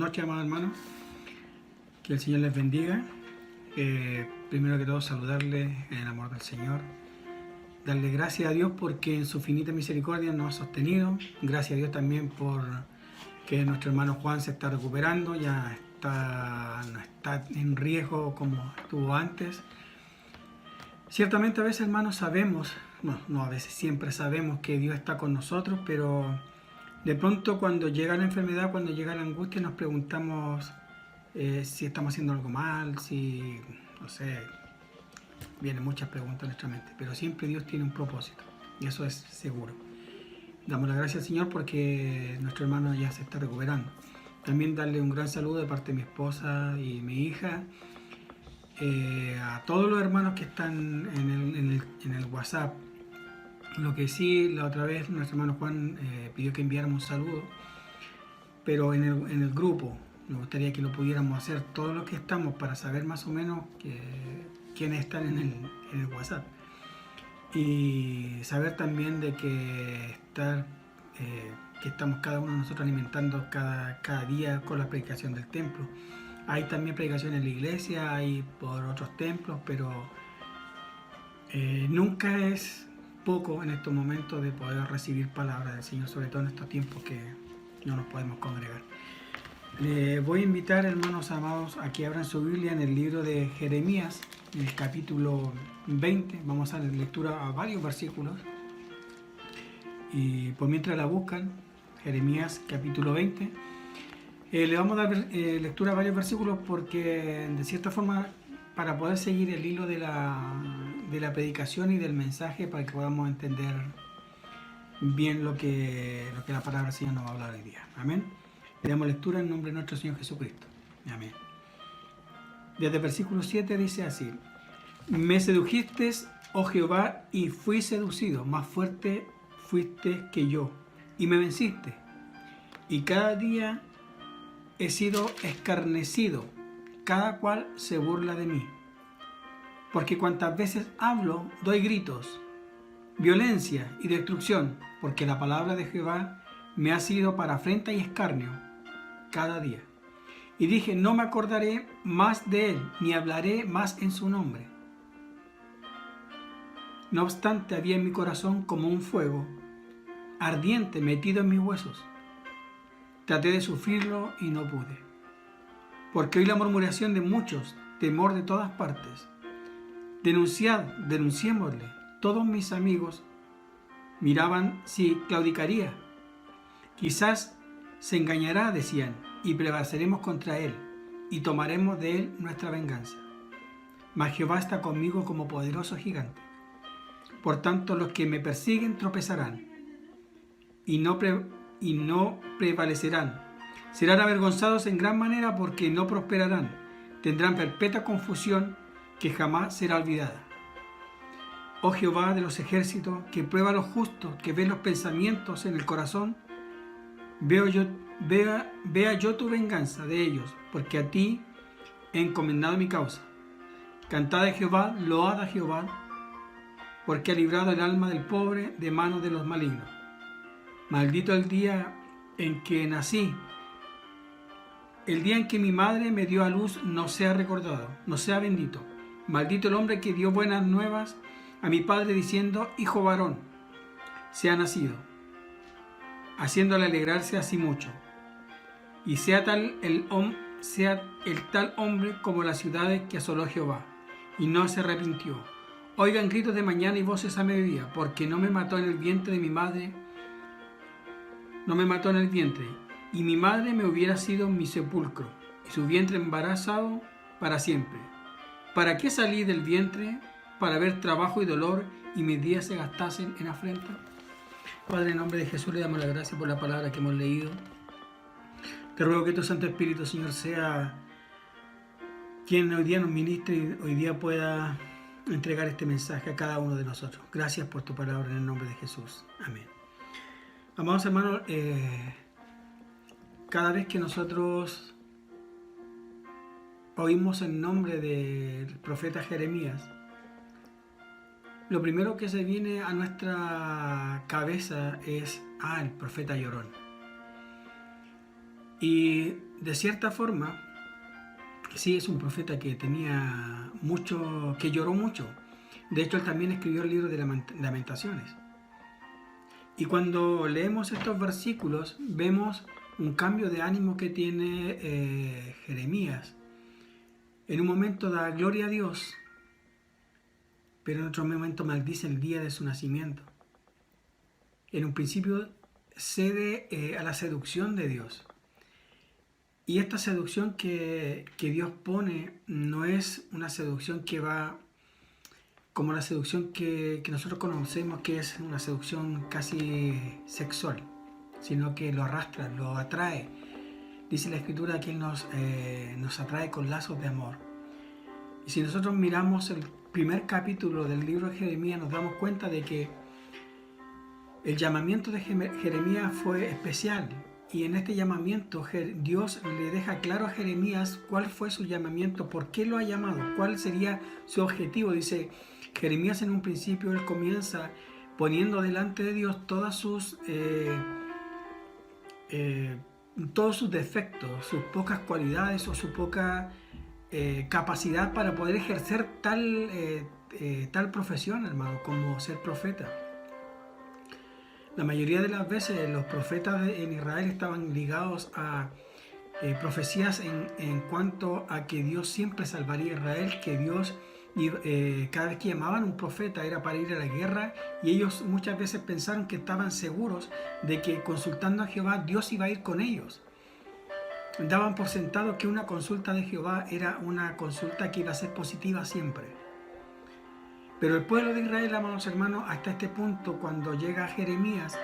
noches, amados hermanos. Que el Señor les bendiga. Primero que todo, saludarles en el amor del Señor. Darle gracias a Dios porque en su finita misericordia nos ha sostenido. Gracias a Dios también por que nuestro hermano Juan se está recuperando. Ya no está en riesgo como estuvo antes. Ciertamente a veces, hermanos, sabemos, no a veces, siempre sabemos que Dios está con nosotros, pero de pronto cuando llega la enfermedad, cuando llega la angustia, nos preguntamos si estamos haciendo algo mal, si, no sé, vienen muchas preguntas a nuestra mente, pero siempre Dios tiene un propósito, y eso es seguro. Damos las gracias al Señor porque nuestro hermano ya se está recuperando. También darle un gran saludo de parte de mi esposa y mi hija, a todos los hermanos que están en el WhatsApp. Lo que sí, la otra vez nuestro hermano Juan pidió que enviáramos un saludo, pero en el grupo. Me gustaría que lo pudiéramos hacer todos los que estamos para saber más o menos quiénes están en el WhatsApp. Y saber también de que estamos cada uno de nosotros alimentando cada día con la predicación del templo. Hay también predicación en la iglesia, hay por otros templos, pero nunca es poco en estos momentos de poder recibir palabra del Señor, sobre todo en estos tiempos que no nos podemos congregar. Les voy a invitar, hermanos amados, a que abran su Biblia en el libro de Jeremías, en el capítulo 20. Vamos a dar lectura a varios versículos. Y por mientras la buscan, Jeremías capítulo 20. Le vamos a dar lectura a varios versículos porque, de cierta forma, para poder seguir el hilo de la predicación y del mensaje, para que podamos entender bien lo que la palabra del Señor nos va a hablar hoy día. Amén. Le damos lectura en nombre de nuestro Señor Jesucristo. Amén. Desde el versículo 7 dice así: Me sedujiste, oh Jehová, y fui seducido, más fuerte fuiste que yo, y me venciste. Y cada día he sido escarnecido, cada cual se burla de mí. Porque cuantas veces hablo, doy gritos, violencia y destrucción, porque la palabra de Jehová me ha sido para afrenta y escarnio cada día. Y dije, no me acordaré más de él, ni hablaré más en su nombre. No obstante, había en mi corazón como un fuego ardiente metido en mis huesos. Traté de sufrirlo y no pude. Porque oí la murmuración de muchos, temor de todas partes. Denunciémosle. Todos mis amigos miraban si claudicaría. Quizás se engañará, decían, y prevaleceremos contra él, y tomaremos de él nuestra venganza. Mas Jehová está conmigo como poderoso gigante. Por tanto, los que me persiguen tropezarán, y no prevalecerán. Serán avergonzados en gran manera porque no prosperarán. Tendrán perpetua confusión que jamás será olvidada. Oh Jehová de los ejércitos, que prueba a los justos, que ve los pensamientos en el corazón, vea yo tu venganza de ellos, porque a ti he encomendado mi causa. Cantad a Jehová, load a Jehová, porque ha librado el alma del pobre de manos de los malignos. Maldito el día en que nací, el día en que mi madre me dio a luz no sea recordado, no sea bendito. Maldito el hombre que dio buenas nuevas a mi padre diciendo, hijo varón, se ha nacido, haciéndole alegrarse así mucho. Y sea el tal hombre como las ciudades que asoló Jehová, y no se arrepintió. Oigan gritos de mañana y voces a mediodía, porque no me mató en el vientre de mi madre, y mi madre me hubiera sido mi sepulcro, y su vientre embarazado para siempre. ¿Para qué salí del vientre? Para ver trabajo y dolor, y mis días se gastasen en afrenta. Padre, en nombre de Jesús le damos la gracia por la palabra que hemos leído. Te ruego que tu Santo Espíritu, Señor, sea quien hoy día nos ministre y hoy día pueda entregar este mensaje a cada uno de nosotros. Gracias por tu palabra en el nombre de Jesús. Amén. Amados hermanos, cada vez que nosotros oímos el nombre del profeta Jeremías, lo primero que se viene a nuestra cabeza es, el profeta llorón. Y de cierta forma, sí, es un profeta que tenía mucho, que lloró mucho. De hecho, él también escribió el libro de Lamentaciones. Y cuando leemos estos versículos, vemos un cambio de ánimo que tiene Jeremías. En un momento da gloria a Dios, pero en otro momento maldice el día de su nacimiento. En un principio cede a la seducción de Dios. Y esta seducción que Dios pone no es una seducción que va como la seducción que nosotros conocemos, que es una seducción casi sexual, sino que lo arrastra, lo atrae. Dice la Escritura que Él nos atrae con lazos de amor. Y si nosotros miramos el primer capítulo del libro de Jeremías, nos damos cuenta de que el llamamiento de Jeremías fue especial. Y en este llamamiento Dios le deja claro a Jeremías cuál fue su llamamiento, por qué lo ha llamado, cuál sería su objetivo. Dice Jeremías, en un principio él comienza poniendo delante de Dios todos sus defectos, sus pocas cualidades o su poca capacidad para poder ejercer tal profesión, hermano, como ser profeta. La mayoría de las veces los profetas en Israel estaban ligados a profecías en cuanto a que Dios siempre salvaría a Israel, que Dios cada vez que llamaban a un profeta era para ir a la guerra, y ellos muchas veces pensaron que estaban seguros de que consultando a Jehová Dios iba a ir con ellos. Daban por sentado que una consulta de Jehová era una consulta que iba a ser positiva siempre. Pero el pueblo de Israel, amados hermanos, hasta este punto, cuando llega Jeremías,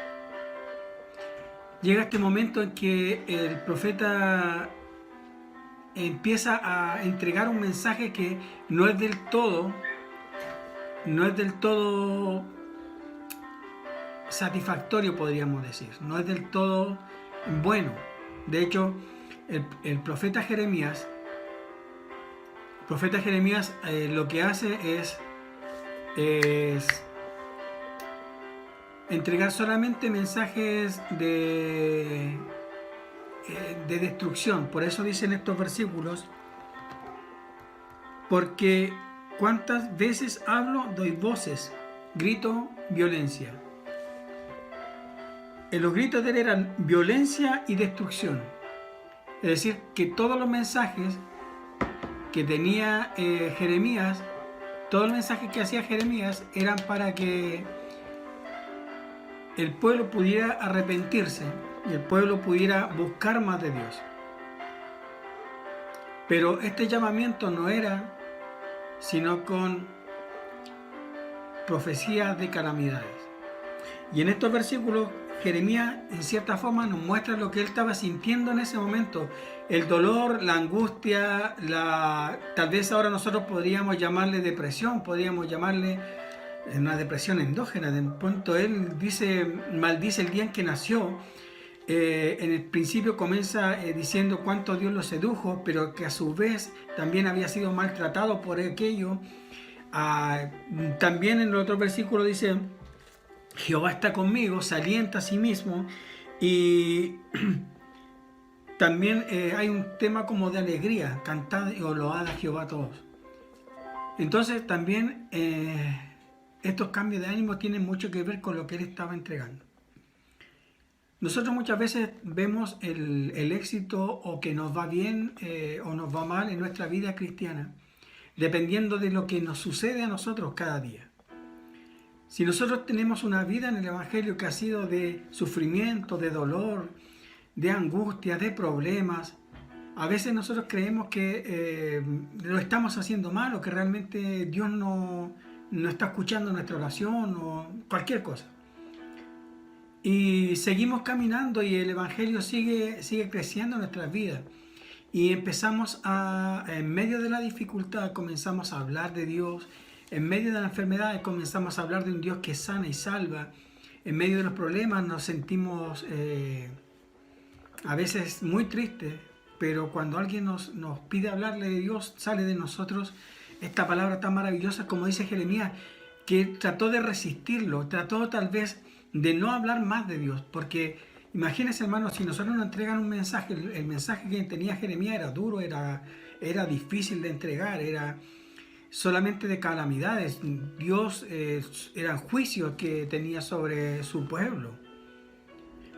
llega este momento en que el profeta empieza a entregar un mensaje que no es del todo satisfactorio, podríamos decir, no es del todo bueno. De hecho, el profeta Jeremías lo que hace es entregar solamente mensajes de destrucción. Por eso dicen estos versículos: porque cuántas veces hablo, doy voces, grito violencia. Los gritos de él eran violencia y destrucción. Es decir, que todos los mensajes que tenía Jeremías, todos los mensajes que hacía Jeremías eran para que el pueblo pudiera arrepentirse y el pueblo pudiera buscar más de Dios. Pero este llamamiento no era sino con profecías de calamidades. Y en estos versículos Jeremías en cierta forma nos muestra lo que él estaba sintiendo en ese momento, el dolor, la angustia, tal vez ahora nosotros podríamos llamarle depresión, podríamos llamarle una depresión endógena. De pronto él maldice el día en que nació. En el principio comienza diciendo cuánto Dios lo sedujo, pero que a su vez también había sido maltratado por aquello. También en el otro versículo dice: Jehová está conmigo, se alienta a sí mismo. Y también hay un tema como de alegría: cantad o load a Jehová a todos. Entonces también estos cambios de ánimo tienen mucho que ver con lo que él estaba entregando. Nosotros muchas veces vemos el éxito, o que nos va bien o nos va mal en nuestra vida cristiana, dependiendo de lo que nos sucede a nosotros cada día. Si nosotros tenemos una vida en el Evangelio que ha sido de sufrimiento, de dolor, de angustia, de problemas, a veces nosotros creemos que lo estamos haciendo mal, o que realmente Dios no está escuchando nuestra oración o cualquier cosa. Y seguimos caminando y el Evangelio sigue creciendo en nuestras vidas. Y empezamos en medio de la dificultad, comenzamos a hablar de Dios. En medio de las enfermedades comenzamos a hablar de un Dios que sana y salva. En medio de los problemas nos sentimos a veces muy tristes, pero cuando alguien nos pide hablarle de Dios, sale de nosotros esta palabra tan maravillosa, como dice Jeremías, que trató de resistirlo, trató tal vez de no hablar más de Dios, porque Imagínense, hermanos, si nosotros nos entregan un mensaje, el mensaje que tenía Jeremías era duro, era difícil de entregar, era solamente de calamidades. Dios eran juicios que tenía sobre su pueblo.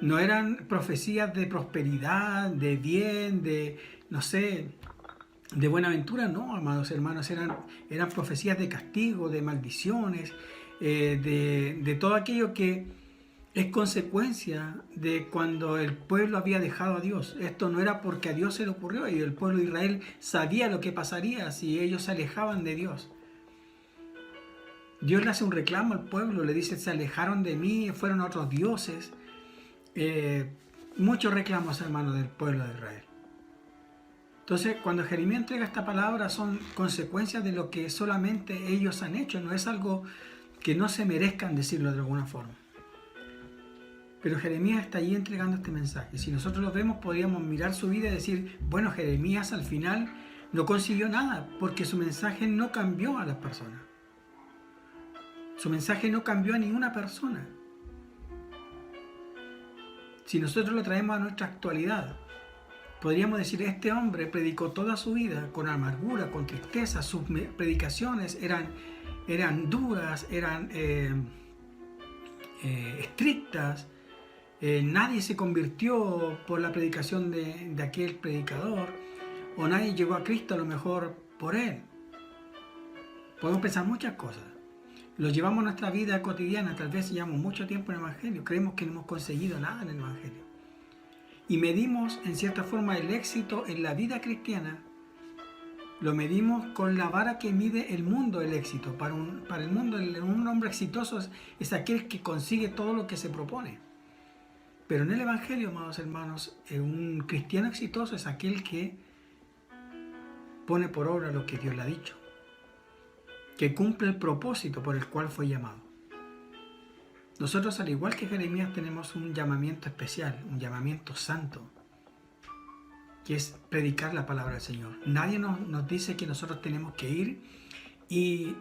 No eran profecías de prosperidad, de bien, de, no sé, de buena aventura, no, amados hermanos, eran profecías de castigo, de maldiciones, de todo aquello que es consecuencia de cuando el pueblo había dejado a Dios. Esto no era porque a Dios se le ocurrió, y el pueblo de Israel sabía lo que pasaría si ellos se alejaban de Dios. Dios le hace un reclamo al pueblo, le dice: se alejaron de mí, fueron a otros dioses. Muchos reclamos, hermanos, del pueblo de Israel. Entonces, cuando Jeremías entrega esta palabra, son consecuencias de lo que solamente ellos han hecho, no es algo que no se merezcan decirlo de alguna forma. Pero Jeremías está allí entregando este mensaje. Si nosotros lo vemos, podríamos mirar su vida y decir: bueno, Jeremías al final no consiguió nada, porque su mensaje no cambió a las personas. Su mensaje no cambió a ninguna persona. Si nosotros lo traemos a nuestra actualidad, podríamos decir: este hombre predicó toda su vida con amargura, con tristeza, sus predicaciones eran duras, eran estrictas, nadie se convirtió por la predicación de aquel predicador, o nadie llegó a Cristo a lo mejor por él. Podemos pensar muchas cosas. Lo llevamos a nuestra vida cotidiana, tal vez llevamos mucho tiempo en el Evangelio, creemos que no hemos conseguido nada en el Evangelio. Y medimos en cierta forma el éxito en la vida cristiana, lo medimos con la vara que mide el mundo el éxito. Para el mundo, un hombre exitoso es aquel que consigue todo lo que se propone. Pero en el Evangelio, amados hermanos, un cristiano exitoso es aquel que pone por obra lo que Dios le ha dicho, que cumple el propósito por el cual fue llamado. Nosotros, al igual que Jeremías, tenemos un llamamiento especial, un llamamiento santo, que es predicar la palabra del Señor. Nadie nos dice que nosotros tenemos que ir y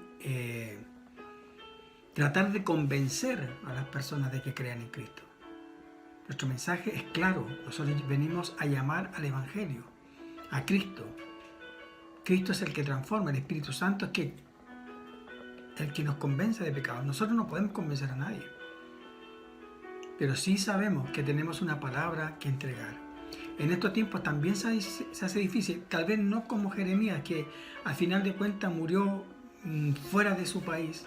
tratar de convencer a las personas de que crean en Cristo. Nuestro mensaje es claro: nosotros venimos a llamar al Evangelio, a Cristo. Cristo es el que transforma, el Espíritu Santo es el que nos convence de pecado. Nosotros no podemos convencer a nadie, pero sí sabemos que tenemos una palabra que entregar. En estos tiempos también se hace difícil, tal vez no como Jeremías, que al final de cuentas murió fuera de su país.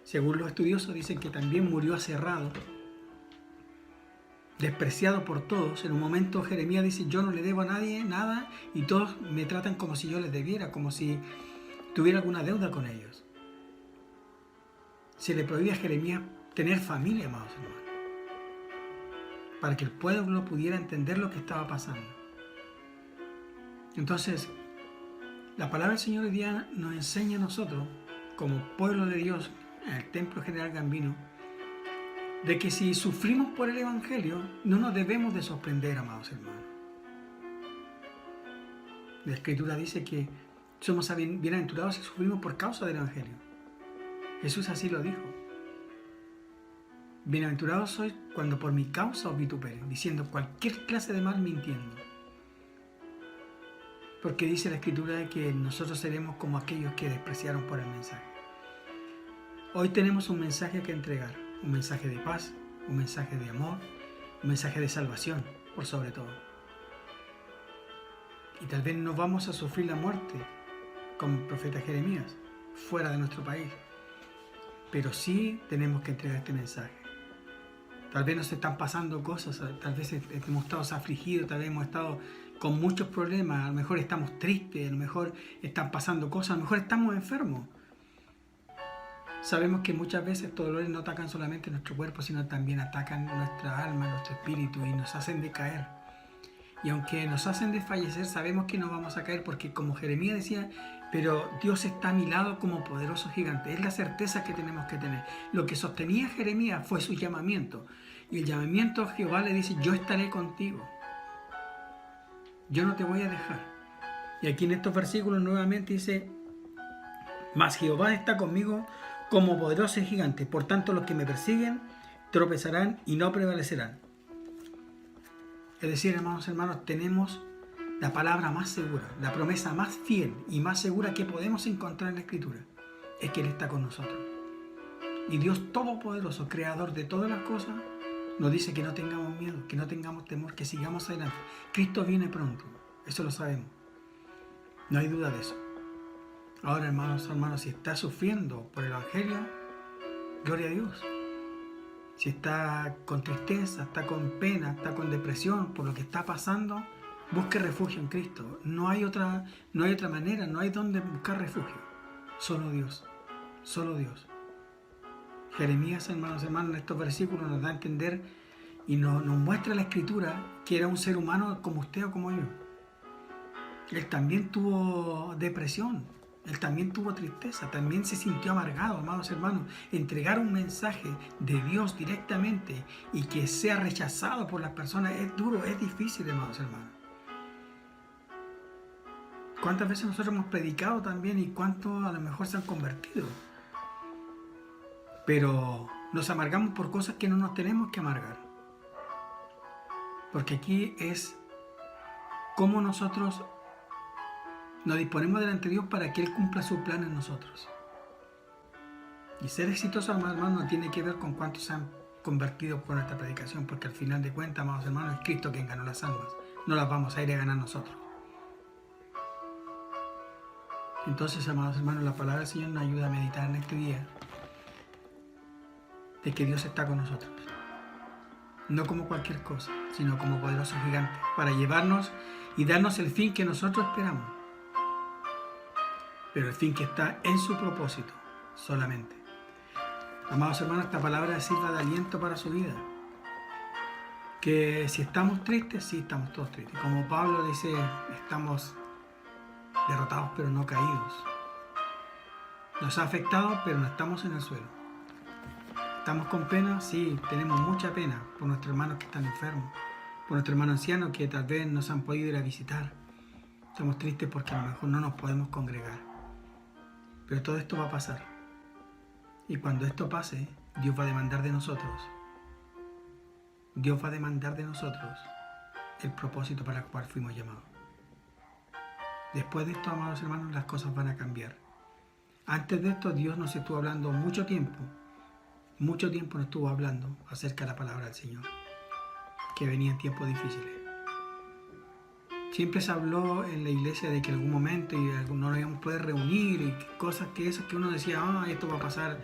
Según los estudiosos dicen que también murió aserrado, despreciado por todos. En un momento Jeremías dice: yo no le debo a nadie nada y todos me tratan como si yo les debiera, como si tuviera alguna deuda con ellos. Se le prohíbe a Jeremías tener familia, amados hermanos, para que el pueblo pudiera entender lo que estaba pasando. Entonces, la palabra del Señor hoy día nos enseña a nosotros, como pueblo de Dios, en el Templo General Gambino, de que si sufrimos por el Evangelio, no nos debemos de sorprender, amados hermanos. La Escritura dice que somos bienaventurados si sufrimos por causa del Evangelio. Jesús así lo dijo: bienaventurados sois cuando por mi causa os vituperen, diciendo cualquier clase de mal mintiendo. Porque dice la Escritura de que nosotros seremos como aquellos que despreciaron por el mensaje. Hoy tenemos un mensaje que entregar, un mensaje de paz, un mensaje de amor, un mensaje de salvación, por sobre todo. Y tal vez no vamos a sufrir la muerte como el profeta Jeremías, fuera de nuestro país, pero sí tenemos que entregar este mensaje. Tal vez nos están pasando cosas, tal vez hemos estado afligidos, tal vez hemos estado con muchos problemas, a lo mejor estamos tristes, a lo mejor están pasando cosas, a lo mejor estamos enfermos. Sabemos que muchas veces estos dolores no atacan solamente nuestro cuerpo, sino también atacan nuestra alma, nuestro espíritu, y nos hacen decaer. Y aunque nos hacen desfallecer, sabemos que no vamos a caer, porque como Jeremías decía: pero Dios está a mi lado como poderoso gigante. Es la certeza que tenemos que tener. Lo que sostenía Jeremías fue su llamamiento. Y el llamamiento a Jehová le dice: yo estaré contigo. Yo no te voy a dejar. Y aquí en estos versículos nuevamente dice: mas Jehová está conmigo como poderoso gigante. Por tanto, los que me persiguen tropezarán y no prevalecerán. Es decir, hermanos, tenemos la palabra más segura, la promesa más fiel y más segura que podemos encontrar en la Escritura, es que Él está con nosotros. Y Dios Todopoderoso, Creador de todas las cosas, nos dice que no tengamos miedo, que no tengamos temor, que sigamos adelante. Cristo viene pronto, eso lo sabemos. No hay duda de eso. Ahora, hermanos, si está sufriendo por el Evangelio, gloria a Dios. Si está con tristeza, está con pena, está con depresión por lo que está pasando, busque refugio en Cristo. No hay otra manera, no hay donde buscar refugio. Solo Dios, solo Dios. Jeremías, hermanos, en estos versículos nos da a entender y nos muestra la Escritura que era un ser humano como usted o como yo. Él también tuvo depresión, él también tuvo tristeza, también se sintió amargado, hermanos. Entregar un mensaje de Dios directamente y que sea rechazado por las personas es duro, es difícil, hermanos. ¿Cuántas veces nosotros hemos predicado también y cuántos a lo mejor se han convertido? Pero nos amargamos por cosas que no nos tenemos que amargar. Porque aquí es cómo nosotros nos disponemos delante de Dios para que Él cumpla su plan en nosotros. Y ser exitoso, hermanos, no tiene que ver con cuántos se han convertido por nuestra predicación, porque al final de cuentas, amados hermanos, es Cristo quien ganó las almas. No las vamos a ir a ganar nosotros. Entonces, amados hermanos, la palabra del Señor nos ayuda a meditar en este día de que Dios está con nosotros. No como cualquier cosa, sino como poderoso gigante, para llevarnos y darnos el fin que nosotros esperamos. Pero el fin que está en su propósito solamente. Amados hermanos, esta palabra sirva de aliento para su vida. Que si estamos tristes, sí estamos todos tristes. Como Pablo dice, estamos derrotados pero no caídos. Nos ha afectado pero no estamos en el suelo. ¿Estamos con pena? Sí, tenemos mucha pena por nuestros hermanos que están enfermos, por nuestros hermanos ancianos que tal vez no se han podido ir a visitar. Estamos tristes porque a lo mejor no nos podemos congregar. Pero todo esto va a pasar. Y cuando esto pase, Dios va a demandar de nosotros. Dios va a demandar de nosotros el propósito para el cual fuimos llamados. Después de esto, amados hermanos, las cosas van a cambiar. Antes de esto, Dios nos estuvo hablando mucho tiempo nos estuvo hablando acerca de la palabra del Señor, que venían tiempos difíciles. Siempre se habló en la iglesia de que en algún momento no nos íbamos a poder reunir y cosas que uno decía, esto va a pasar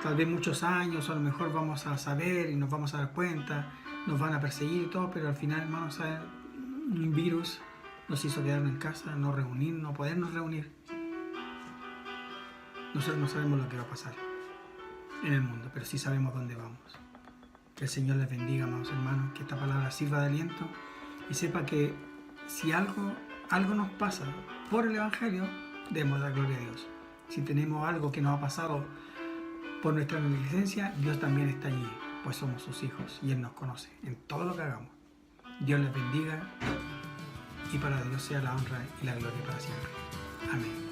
tal vez muchos años, o a lo mejor vamos a saber y nos vamos a dar cuenta, nos van a perseguir y todo, pero al final, hermanos, un virus nos hizo quedarnos en casa, no podernos reunir. Nosotros no sabemos lo que va a pasar en el mundo, pero sí sabemos dónde vamos. Que el Señor les bendiga, amados hermanos, que esta palabra sirva de aliento y sepa que si algo nos pasa por el Evangelio, debemos dar gloria a Dios. Si tenemos algo que nos ha pasado por nuestra negligencia, Dios también está allí, pues somos sus hijos y Él nos conoce en todo lo que hagamos. Dios les bendiga y para Dios sea la honra y la gloria para siempre. Amén.